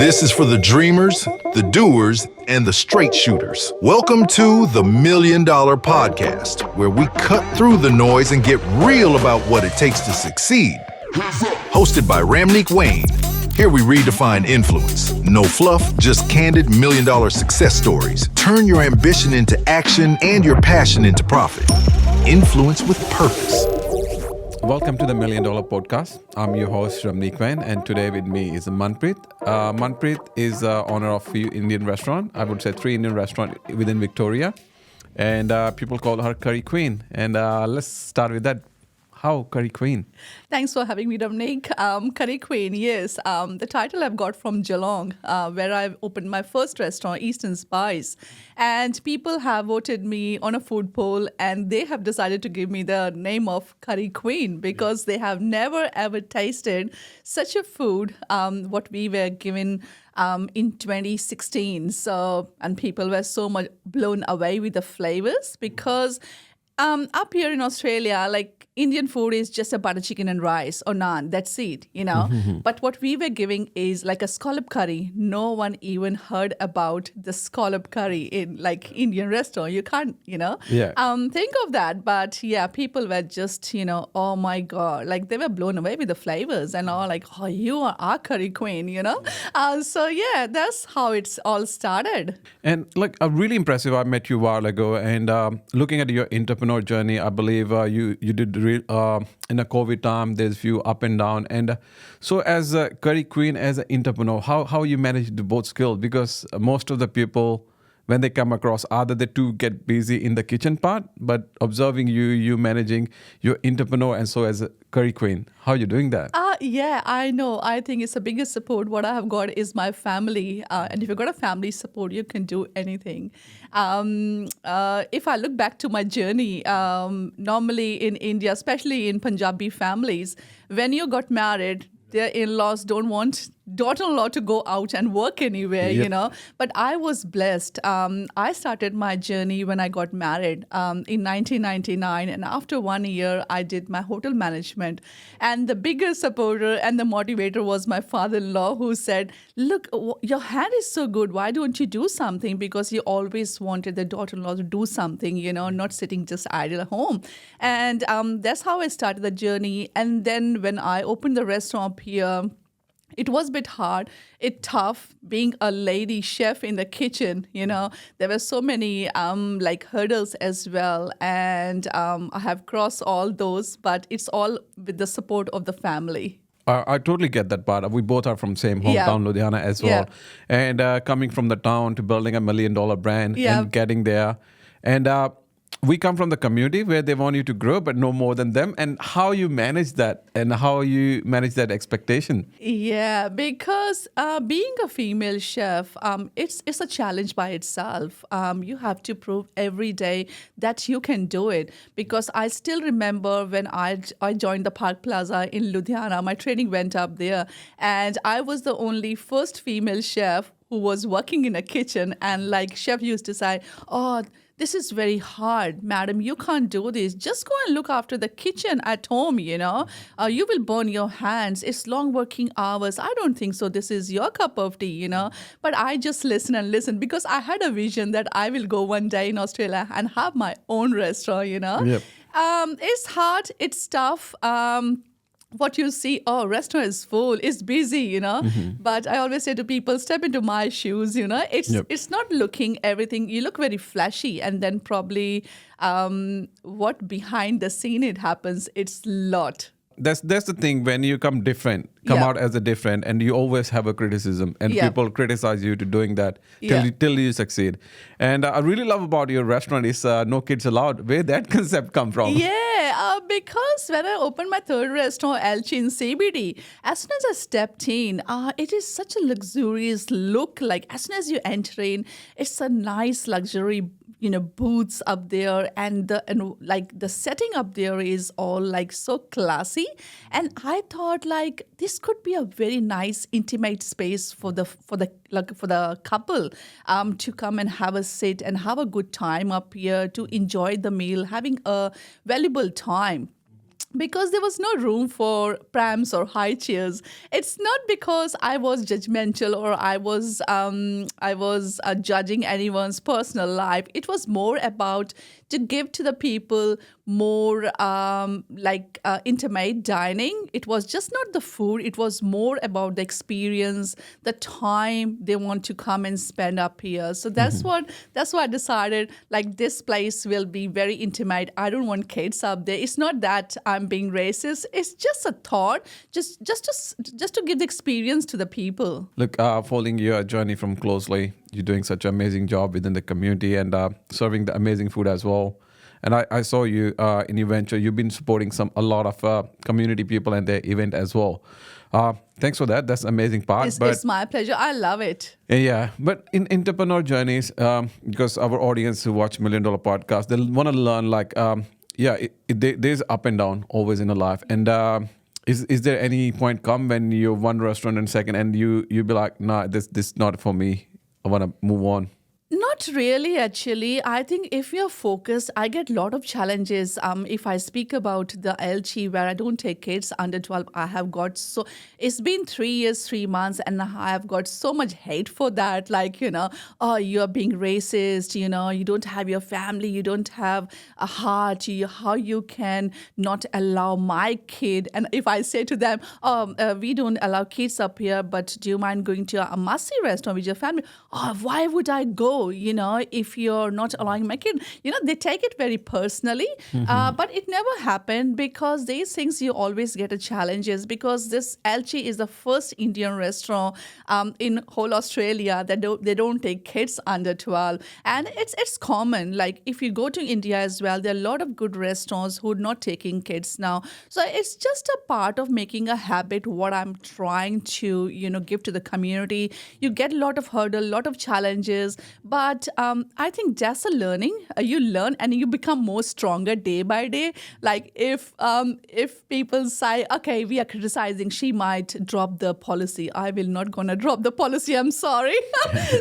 This is for the dreamers, the doers, and the straight shooters. Welcome to the $1 Million Podcast, where we cut through the noise and get real about what it takes to succeed. Hosted by Ramneek Wayne. Here we redefine influence. No fluff, just candid $1 million success stories. Turn your ambition into action and your passion into profit. Influence with purpose. Welcome to the $1 Million Podcast. I'm your host, Ramneek Wayne, and today with me is Manpreet. Manpreet is owner of a few Indian restaurants. I would say 3 Indian restaurants within Victoria. And people call her Curry Queen. And let's start with that. How Curry Queen? Thanks for having me, Ramneek. Curry Queen, yes. The title I've got from Geelong, where I've opened my first restaurant, Eastern Spice. And people have voted me on a food poll, and they have decided to give me the name of Curry Queen because they have never, ever tasted such a food, what we were given in 2016. And people were so much blown away with the flavors because up here in Australia, like Indian food is just a butter chicken and rice or naan. That's it, you know. But what we were giving is like a scallop curry. No one even heard about the scallop curry in like Indian restaurant. You can't, you know, think of that. But yeah, people were just, you know, oh my God, like they were blown away with the flavors and all like, oh, you are our curry queen, you know. So yeah, that's how it's all started. And like really impressive. I met you a while ago, and looking at your entrepreneur journey, I believe you did in a COVID time. There's few up and down, and so as a Curry Queen, as an entrepreneur, how you manage to both skills? Because most of the people, when they come across, either they too get busy in the kitchen part, but observing you managing your entrepreneur and so as a Curry Queen, how are you doing that? Yeah, I know. I think it's the biggest support. What I have got is my family. And if you've got a family support, you can do anything. If I look back to my journey, normally in India, especially in Punjabi families, when you got married, their in-laws don't want daughter-in-law to go out and work anywhere, you know. But I was blessed. I started my journey when I got married in 1999. And after 1 year, I did my hotel management. And the biggest supporter and the motivator was my father-in-law, who said, look, your hand is so good. Why don't you do something? Because he always wanted the daughter-in-law to do something, you know, not sitting just idle at home. And that's how I started the journey. And then when I opened the restaurant up here, it was a bit hard, tough being a lady chef in the kitchen, you know. There were so many like hurdles as well. And I have crossed all those, but it's all with the support of the family. I totally get that part. We both are from same hometown, Ludhiana as well. And coming from the town to building a $1 million brand and getting there. And we come from the community where they want you to grow, but no more than them. And how you manage that and how you manage that expectation? Yeah, because being a female chef, it's a challenge by itself. You have to prove every day that you can do it. Because I still remember when I joined the Park Plaza in Ludhiana, my training went up there. And I was the only first female chef who was working in a kitchen. And like chef used to say, oh, this is very hard, madam. You can't do this. Just go and look after the kitchen at home, you know. You will burn your hands. It's long working hours. I don't think so. This is your cup of tea, you know. But I just listen and listen because I had a vision that I will go one day in Australia and have my own restaurant, you know. Yep. It's hard. It's tough. What you see, oh, restaurant is full, it's busy, you know. But I always say to people, step into my shoes, you know. It's not looking everything. You look very flashy, and then probably what behind the scene it happens, it's lot. That's the thing. When you come out as a different, and you always have a criticism, and people criticize you to doing that till you succeed. And I really love about your restaurant is no kids allowed. Where that concept come from? Because when I opened my third restaurant, Elchi in CBD, as soon as I stepped in, it is such a luxurious look. Like as soon as you enter in, it's a nice luxury, you know, booths up there, and the setting up there is all like so classy. And I thought like this could be a very nice intimate space for the couple to come and have a sit and have a good time up here, to enjoy the meal, having a valuable time. because there was no room for prams or high chairs. It's not because I was judgmental or I was judging anyone's personal life. It was more about to give to the people more intimate dining. It was just not the food. It was more about the experience, the time they want to come and spend up here. So that's why I decided like this place will be very intimate. I don't want kids up there. It's not that I'm being racist. It's just a thought, just to give the experience to the people. Look, following your journey from closely, you're doing such an amazing job within the community and serving the amazing food as well. And I saw you in your venture. You've been supporting a lot of community people and their event as well. Thanks for that. That's an amazing part. It's my pleasure. I love it. Yeah, but in entrepreneur journeys, because our audience who watch $1 Million Podcast, they want to learn there's up and down always in a life. And is there any point come when you're one restaurant and second and you be like, nah, this not for me. I want to move on. Not really, actually. I think if you're focused, I get a lot of challenges. If I speak about the LG where I don't take kids under 12, it's been 3 years, 3 months, and I have got so much hate for that. Like, oh, you're being racist, you don't have your family, you don't have a heart, how you can not allow my kid. And if I say to them, we don't allow kids up here, but do you mind going to a Masi restaurant with your family? Oh, why would I go? If you're not allowing my kid, they take it very personally, but it never happened because these things you always get a challenges because this Elchi is the first Indian restaurant in whole Australia that they don't take kids under 12, and it's common. Like if you go to India as well, there are a lot of good restaurants who are not taking kids now. So it's just a part of making a habit. What I'm trying to give to the community, you get a lot of hurdle, a lot of challenges. But I think that's a learning. You learn and you become more stronger day by day. Like if people say, okay, we are criticizing, she might drop the policy. I will not gonna drop the policy. I'm sorry.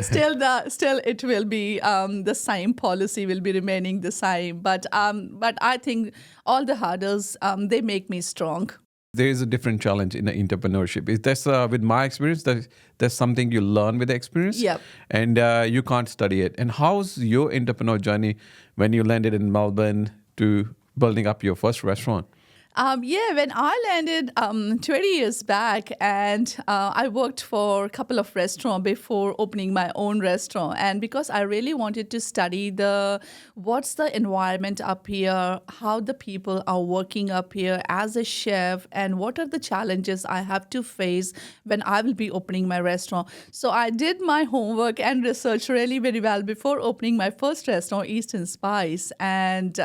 Still it will be the same policy will be remaining the same. But I think all the hurdles they make me strong. There is a different challenge in the entrepreneurship. Is this with my experience that there's something you learn with the experience, Yep. and you can't study it. And how's your entrepreneur journey when you landed in Melbourne to building up your first restaurant? When I landed 20 years back, and I worked for a couple of restaurants before opening my own restaurant. And because I really wanted to study what's the environment up here, how the people are working up here as a chef, and what are the challenges I have to face when I will be opening my restaurant. So I did my homework and research really very well before opening my first restaurant, Eastern Spice. And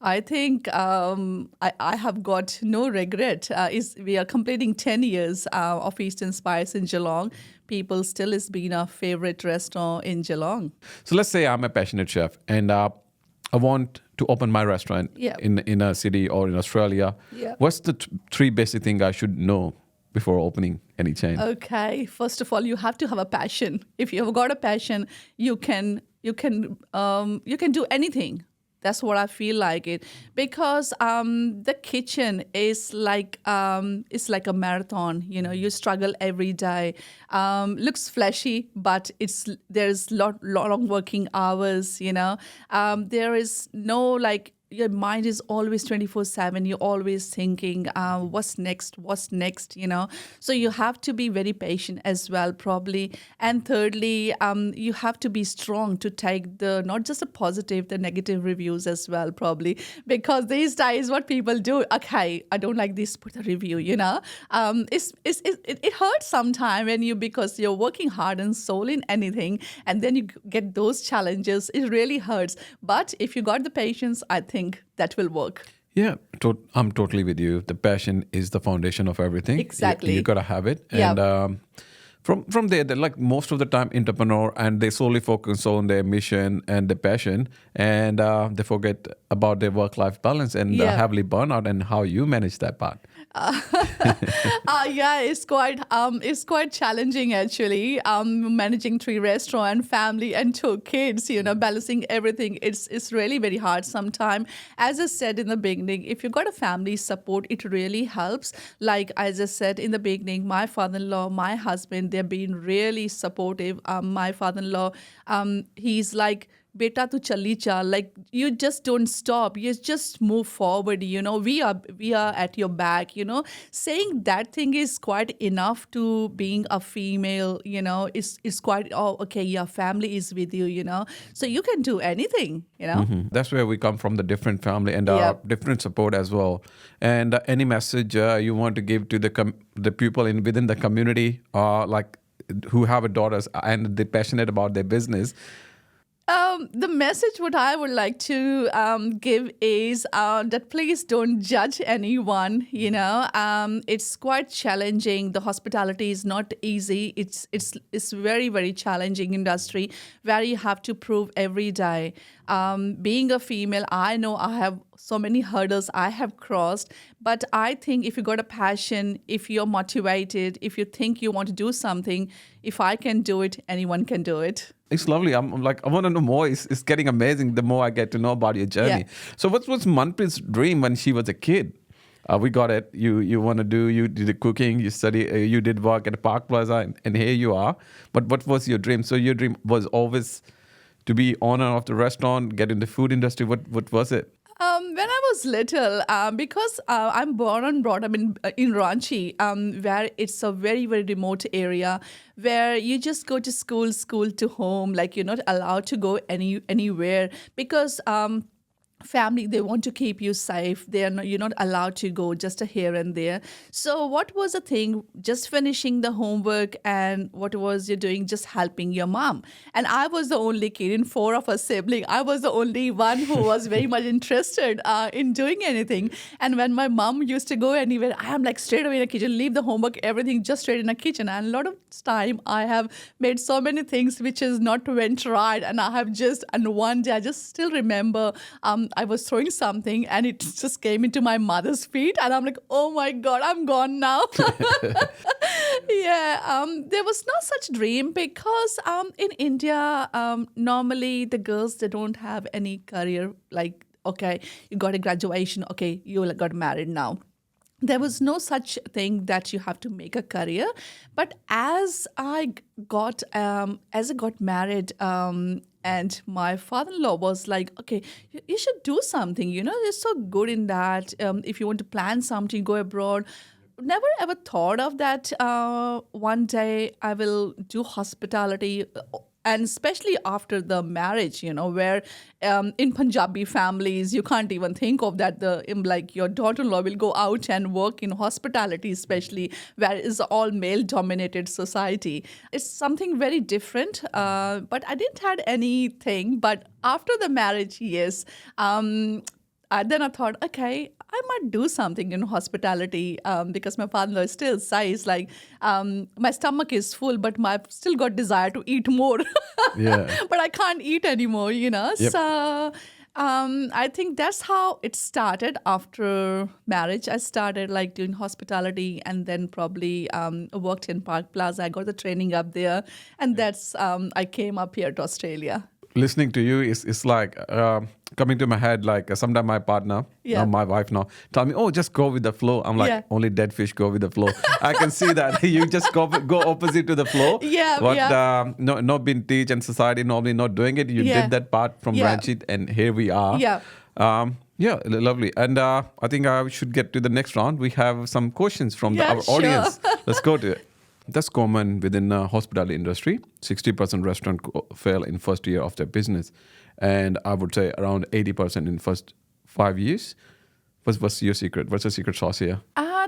I think I have got no regret. We are completing 10 years of Eastern Spice in Geelong. People still is being a favorite restaurant in Geelong. So let's say I'm a passionate chef and I want to open my restaurant in a city or in Australia. Yeah. What's the three basic things I should know before opening any chain? Okay, first of all, you have to have a passion. If you have got a passion, you can do anything. That's what I feel like it, because the kitchen is like it's like a marathon. You struggle every day. Looks fleshy, but there's long working hours. There is no like. Your mind is always 24/7. You're always thinking, what's next? So you have to be very patient as well, probably. And thirdly, you have to be strong to take not just the positive, the negative reviews as well, probably. Because these days, what people do, okay, I don't like this, put a review, it hurts sometimes because you're working hard and soul in anything, and then you get those challenges. It really hurts. But if you got the patience, I think that will work. Yeah, I'm totally with you. The passion is the foundation of everything. Exactly. You got to have it. Yep. And from there, like most of the time, entrepreneur, and they solely focus on their mission and their passion, and they forget about their work-life balance and Yeah. heavily burnout and how you manage that part. Yeah, it's quite challenging actually. Managing 3 restaurant, family, and 2 kids. Balancing everything. It's really very hard sometimes. As I said in the beginning, if you got a family support, it really helps. Like as I said in the beginning, my father-in-law, my husband, they've been really supportive. My father-in-law, he's like, beta tu challi chal, like you just don't stop, you just move forward. We are at your back. Saying that thing is quite enough to being a female. Is quite, oh, okay, your family is with you. So you can do anything. That's where we come from, the different family and Yep. different support as well. And any message you want to give to the people within the community, like who have a daughters and they're passionate about their business. The message what I would like to give is that please don't judge anyone. It's quite challenging. The hospitality is not easy. It's very very challenging industry where you have to prove every day. Being a female, I know I have so many hurdles I have crossed, but I think if you got a passion, if you're motivated, if you think you want to do something, if I can do it, anyone can do it. It's lovely. I'm like, I want to know more. It's getting amazing the more I get to know about your journey. Yeah. So what was Manpreet's dream when she was a kid? We got it. You did the cooking, you study, you did work at the Park Plaza, and here you are. But what was your dream? So your dream was always to be owner of the restaurant, get in the food industry. What was it? When I was little, because I'm born and brought up in Ranchi, where it's a very very remote area, where you just go to school to home, like you're not allowed to go anywhere because family, they want to keep you safe. You're not allowed to go just a here and there. So what was the thing? Just finishing the homework, and what was you doing? Just helping your mom. And I was the only kid in 4 of us siblings. I was the only one who was very much interested in doing anything. And when my mom used to go anywhere, I am like straight away in the kitchen, leave the homework, everything, just straight in the kitchen. And a lot of time I have made so many things which is not went right. And one day I just still remember I was throwing something and it just came into my mother's feet, and I'm like, oh my God, I'm gone now. Yeah, there was no such dream because in India, normally the girls, they don't have any career. Like, okay, you got a graduation, okay, you got married now. There was no such thing that you have to make a career. But as I got married, and my father-in-law was like, okay, you should do something. You're so good in that. If you want to plan something, go abroad. Never ever thought of that. One day I will do hospitality. And especially after the marriage, where in Punjabi families, you can't even think of that. Like your daughter-in-law will go out and work in hospitality, especially where it's all male-dominated society. It's something very different. But I didn't had anything. But after the marriage, yes. Then I thought, okay, I might do something in hospitality because my father-in-law still says like, my stomach is full, but I've still got desire to eat more. Yeah. But I can't eat anymore. Yep. So I think that's how it started. After marriage, I started like doing hospitality, and then probably worked in Park Plaza. I got the training up there, and that's I came up here to Australia. Listening to you is like coming to my head, like sometimes my partner, Yeah. my wife now, tell me, oh, just go with the flow. I'm like, Yeah. only dead fish go with the flow. I can see that. You just go opposite to the flow. Yeah, But yeah. not being teach and society normally not doing it. You Yeah. did that part from Yeah. Ranchit, and here we are. Yeah. Yeah, lovely. And I think I should get to the next round. We have some questions from Yeah, our sure. audience. Let's go to it. That's common within the hospitality industry. 60% restaurant fail in first year of their business. And I would say around 80% in first 5 years. What's your secret? What's the secret sauce here?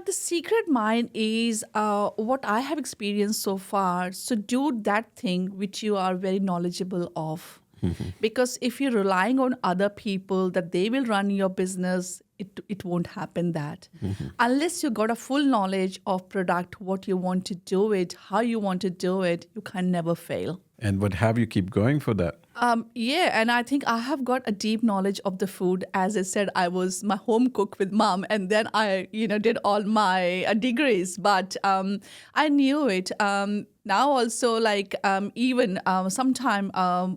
The secret mine is what I have experienced so far. So do that thing which you are very knowledgeable of. Because if you're relying on other people that they will run your business, it won't happen that. Unless you got a full knowledge of product, what you want to do it, how you want to do it, you can never fail. And what have you keep going for that? Yeah, and I think I have got a deep knowledge of the food. As I said, I was my home cook with mom, and then I, did all my degrees. But I knew it. Now also, like even sometime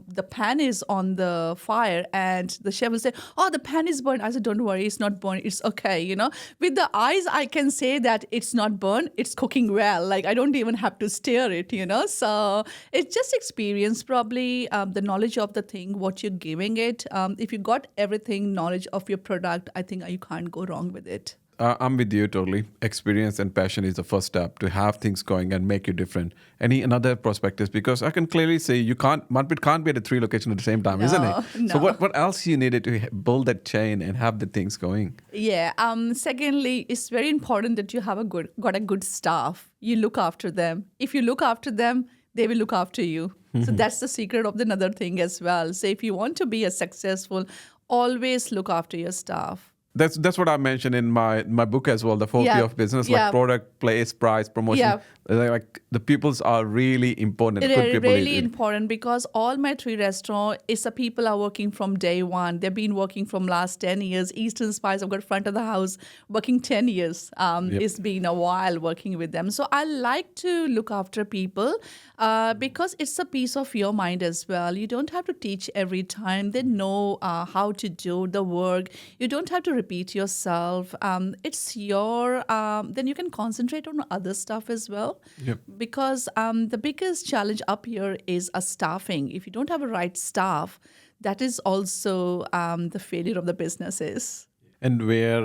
the pan is on the fire, and the chef will say, "Oh, the pan is burned." I said, "Don't worry, it's not burned. It's okay." With the eyes, I can say that it's not burned. It's cooking well. Like I don't even have to stir it. So it's just experience, probably the knowledge of the thing, what you're giving it. If you got everything, knowledge of your product, I think you can't go wrong with it. I'm with you totally. Experience and passion is the first step to have things going and make you different. Any another perspectives? Because I can clearly say Manpreet can't be at the 3 locations at the same time, isn't it? No. So what else you needed to build that chain and have the things going? Yeah. Secondly, it's very important that you have got a good staff. You look after them. If you look after them, they will look after you. So that's the secret of another thing as well. So if you want to be a successful, always look after your staff. That's what I mentioned in my book as well, the 4P of business, like product, place, price, promotion. Yeah. Like the peoples are really important. They're really important because all my 3 restaurants, it's the people are working from day one. They've been working from last 10 years. Eastern Spice, I've got front of the house working 10 years. It's been a while working with them. So I like to look after people because it's a piece of your mind as well. You don't have to teach every time. They know how to do the work. You don't have to repeat yourself. It's your, then you can concentrate on other stuff as well. Yep. Because the biggest challenge up here is staffing. If you don't have a right staff, that is also the failure of the businesses. And where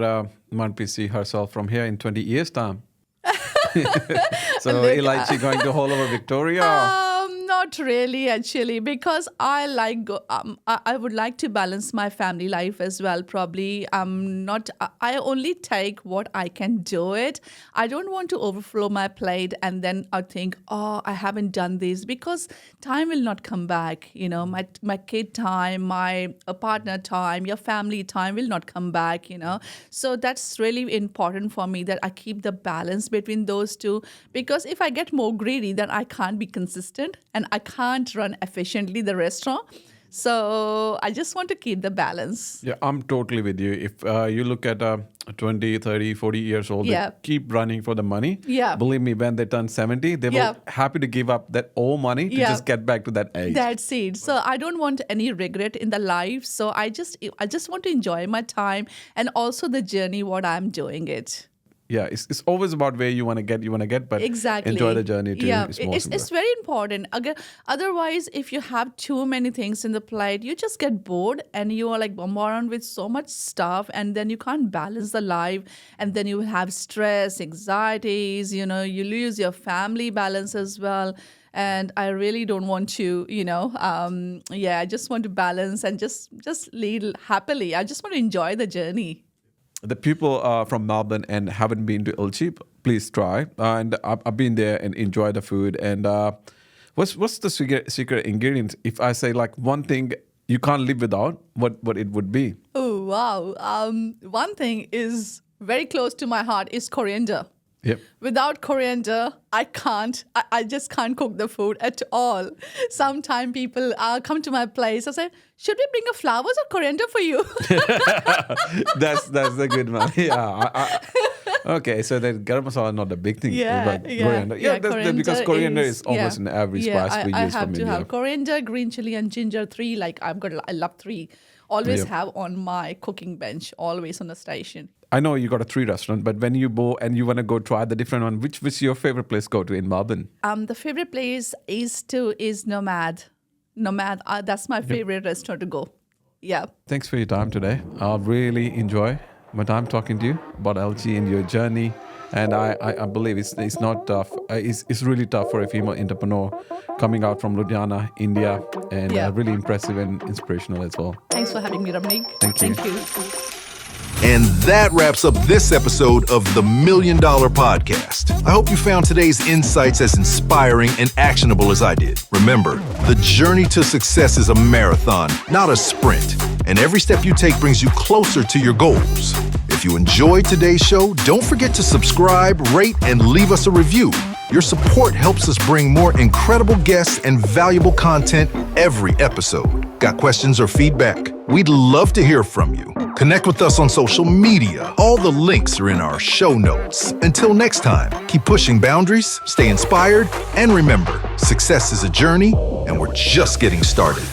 Manpreet see herself from here in 20 years' time? So, like she going to all over Victoria? Not really, actually, because I would like to balance my family life as well. Probably, I only take what I can do it. I don't want to overflow my plate and then I think, oh, I haven't done this, because time will not come back. My kid time, my partner time, your family time will not come back. So that's really important for me that I keep the balance between those two. Because if I get more greedy, then I can't be consistent and I can't run efficiently the restaurant. So I just want to keep the balance. Yeah, I'm totally with you. If you look at 20, 30, 40 years old, they keep running for the money. Yeah. Believe me, when they turn 70, they will happy to give up that old money to just get back to that age. That's it. So I don't want any regret in the life. So I just want to enjoy my time and also the journey, what I'm doing it. Yeah, it's always about where you want to get, but exactly. Enjoy the journey too. Yeah, it's very important. Again, otherwise, if you have too many things in the plate, you just get bored and you are like bombarded with so much stuff, and then you can't balance the life, and then you will have stress, anxieties. You lose your family balance as well. And I really don't want to, I just want to balance and just lead happily. I just want to enjoy the journey. The people from Melbourne and haven't been to Ilchi, please try. And I've been there and enjoy the food. And what's the secret ingredient? If I say like one thing you can't live without, what it would be? Oh, wow. One thing is very close to my heart is coriander. Yep. Without coriander, I just can't cook the food at all. Sometimes people come to my place and say, should we bring a flowers or coriander for you? That's a good one. Yeah. Okay, so the garam masala not a big thing. But coriander. Yeah, coriander because coriander is almost in every spice we use from India. I have to have coriander, green chili, and ginger. 3. Like I love 3. Always have on my cooking bench, always on the station. I know you got a 3 restaurant, but when you go and you want to go try the different one, which is your favorite place go to in Melbourne? The favorite place is Nomad. Nomad, that's my favorite restaurant to go. Yeah. Thanks for your time today. I really enjoy my time talking to you about LG and your journey. And I believe it's not tough. It's really tough for a female entrepreneur coming out from Ludhiana, India, and really impressive and inspirational as well. Thanks for having me, Ramneek. Thank you. And that wraps up this episode of the $1 Million Podcast. I hope you found today's insights as inspiring and actionable as I did. Remember, the journey to success is a marathon, not a sprint. And every step you take brings you closer to your goals. If you enjoyed today's show, don't forget to subscribe, rate, and leave us a review. Your support helps us bring more incredible guests and valuable content every episode. Got questions or feedback? We'd love to hear from you. Connect with us on social media. All the links are in our show notes. Until next time, keep pushing boundaries, stay inspired, and remember, success is a journey, and we're just getting started.